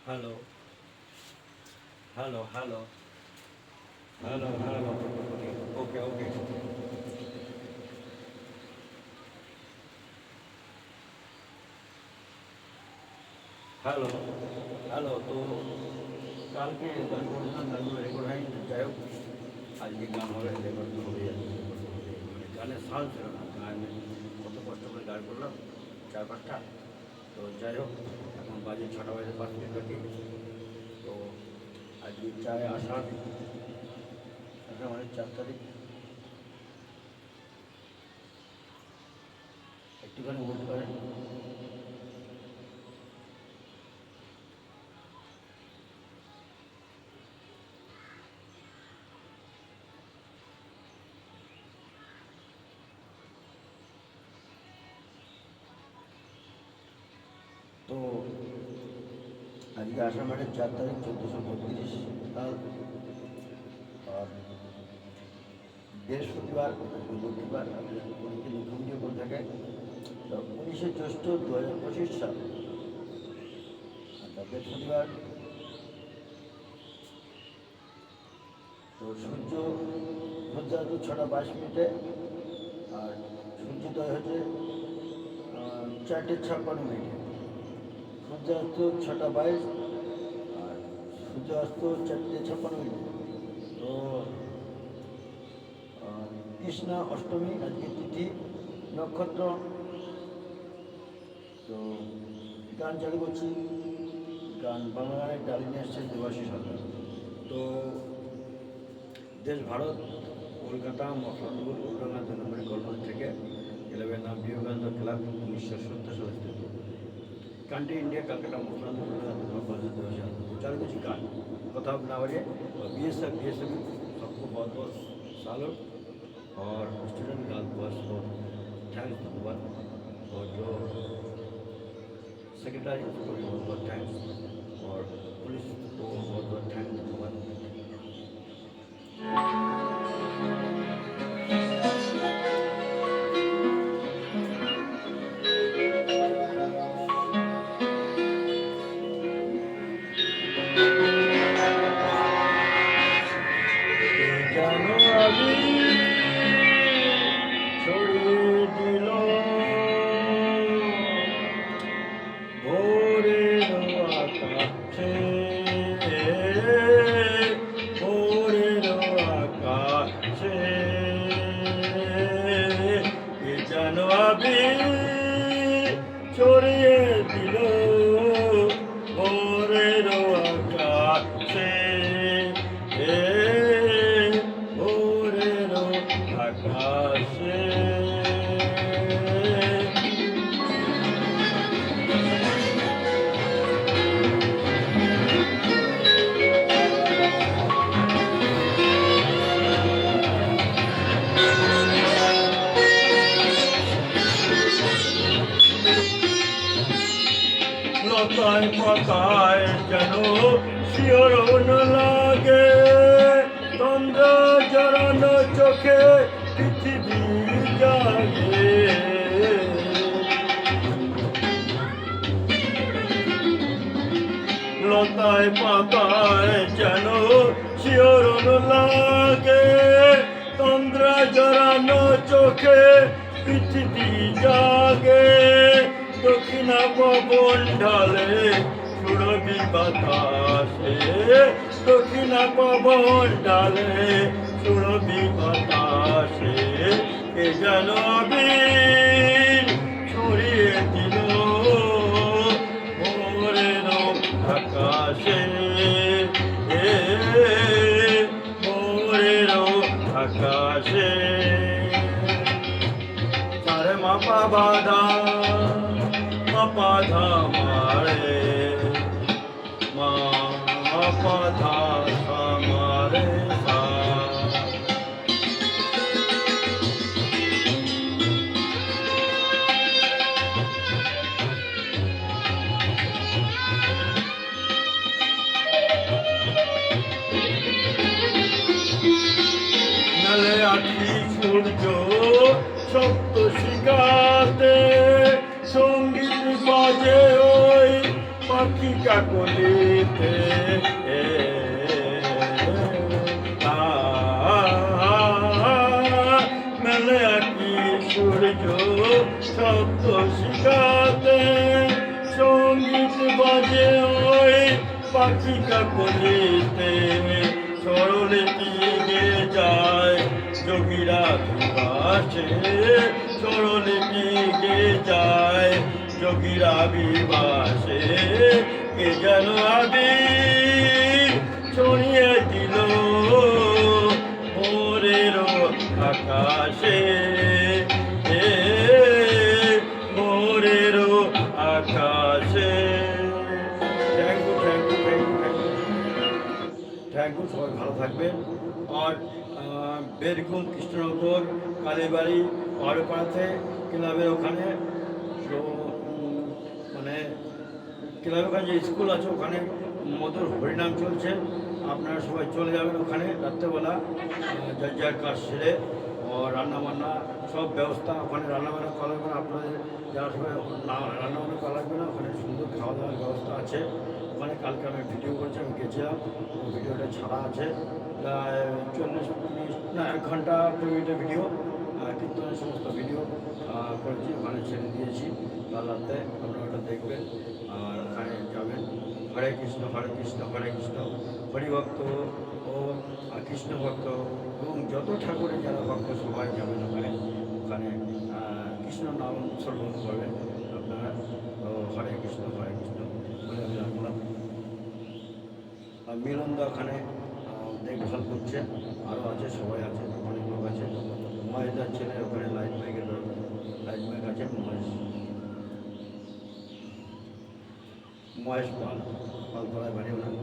Hello, hello, hello, hello, hello. Okay, okay. Hello, hello. তো কালকে গান করেছিলাম, গানগুলো রেকর্ড হয়নি। যাই হোক, আজকে গান হবে, রেকর্ড তো হয়ে যাচ্ছে। মানে গানের সাল ছিল না, গান কত কষ্ট করে গান করলাম 4-5টা। তো যাই হোক, এখন বাজে 6টা বাজে 5 মিনিট বাকি। তো আজকে চায় আষাঢ়, মানে 4 তারিখ। একটুখানি বলতে পারেন? তো আজকে আষাঢ় মাসের 4 তারিখ, 1432 সাল। আর বৃহস্পতিবার, লক্ষ্মীবার, অনেকে লক্ষ্মী করে থাকে। তো 19শে জ্যৈষ্ঠ 2025 সাল, বৃহস্পতিবার। তো সূর্য সূর্যাস্ত 6টা 22 মিনিটে, আর সূর্যোদয় হচ্ছে 4টে 56 মিনিটে। সূর্যাস্ত 6টা 22, আর সূর্যাস্ত 4টে 56 মিনিটে। তো কৃষ্ণা অষ্টমী আজকে তিথি, নক্ষত্র। তো গান চালু করছি। গান বাংলা গানের ডালি নিয়ে আসছেন দেবাশিস সরকার। তো দেশ ভারত, কলকাতা, মফস্বল, উত্তরবঙ্গ 2 নম্বরের কলকাতা থেকে 11 নাম বিবেকানন্দ ক্লাব, 1970 সালে স্থাপিত। কান্ট্রি इंडिया कलकत्ता मुस्लिम चालू कुछ गान कथा ना बजे। बीएसएफ सबको बहुत बहुत सालों, और स्टूडेंट गर्ल्स बहुत बहुत थैंक्स धन्यवाद। और जो सेक्रेटरी उसको भी बहुत बहुत थैंक्स, और पुलिस को बहुत बहुत थैंक्स धन्यवाद। জানো আমি ছড়িয়ে দিল ভোরের আকাশে, ভোরের আকাশে। জানো আমি ছড়িয়ে দিল ভোরের আকাশে, ভোরের আকাশে। লতায় পাতায় যেন শিহরণ লাগে, তন্দ্রা জড়ানো চোখে পৃথিবী জাগে। লতায় পাতায় যেন শিহরণ লাগে, তন্দ্রা জড়ানো চোখে পৃথিবী জাগে। দক্ষিণা পবন ঢালে সুরভি বাতাসে, দক্ষিণা পবন ঢালে সুরভি বাতাসে। কে যেন আবির ছড়িয়ে দিল ভোরের আকাশে, ভোরের আকাশে। সারে মাপা বাধা পাধা মারে, মা পাধা মারে সা। নালে আখি সূর্য সপ্ত শিখাতে, সঙ্গীত বাজে ওই পাখি কাকলিতে মেলে কি সূর্য সপ্ত শিখাতে সঙ্গীত বাজে ওই পাখি কাকলিতে স্বরলিপি গে যায় যোগীরা বিবাসে স্বরলিপি গে যায় যোগীরা বিবাসে কে যেন আদি ছড়িয়ে দিল ভোরের আকাশে ভোরের আকাশে। Thank you thank you thank you thank you thank you. সবাই ভালো থাকবেন। আর বেরকুম কৃষ্ণনগর কালীবাড়ি পাহাড়পাড়াতে ক্লাবের ওখানে মানে ক্লাবের ওখানে যে স্কুল আছে ওখানে মধুর হরিনাম চলছে। আপনারা সবাই চলে যাবেন ওখানে রাত্রেবেলা, যার যার কাজ সেরে ও রান্নাবান্না সব ব্যবস্থা ওখানে রান্নাবান্না করা লাগবে না। আপনাদের যারা সবাই রান্নাবান্না করা লাগবে না, ওখানে সুন্দর খাওয়া দাওয়ার ব্যবস্থা আছে ওখানে। কালকে আমি ভিডিও করছি, আমি গেছিলাম, ভিডিওটা ছাড়া আছে প্রায় 40 না 1 ঘন্টা 2 মিনিটের ভিডিও, কীর্তনের সমস্ত ভিডিও করেছি, ওখানে ছেড়ে দিয়েছি। কাল রাতে আপনারা ওটা দেখবেন আর ওখানে যাবেন। হরে কৃষ্ণ হরে কৃষ্ণ হরে কৃষ্ণ, হরিভক্ত ও কৃষ্ণ ভক্ত এবং যত ঠাকুরের যারা ভক্ত সবাই যাবেন ওখানে। ওখানে কৃষ্ণ নাম শ্রবণ করবেন আপনারা। তো হরে কৃষ্ণ বলে আমি রাখলাম। মিলনদা ওখানে দেখভাল করছে, আরও আছে, সবাই আছে, অনেক লোক আছে। মহেশদার ছেলে ওখানে লাইট মাইক আছে, মহেশ পালতলায় বাড়ি ওনার।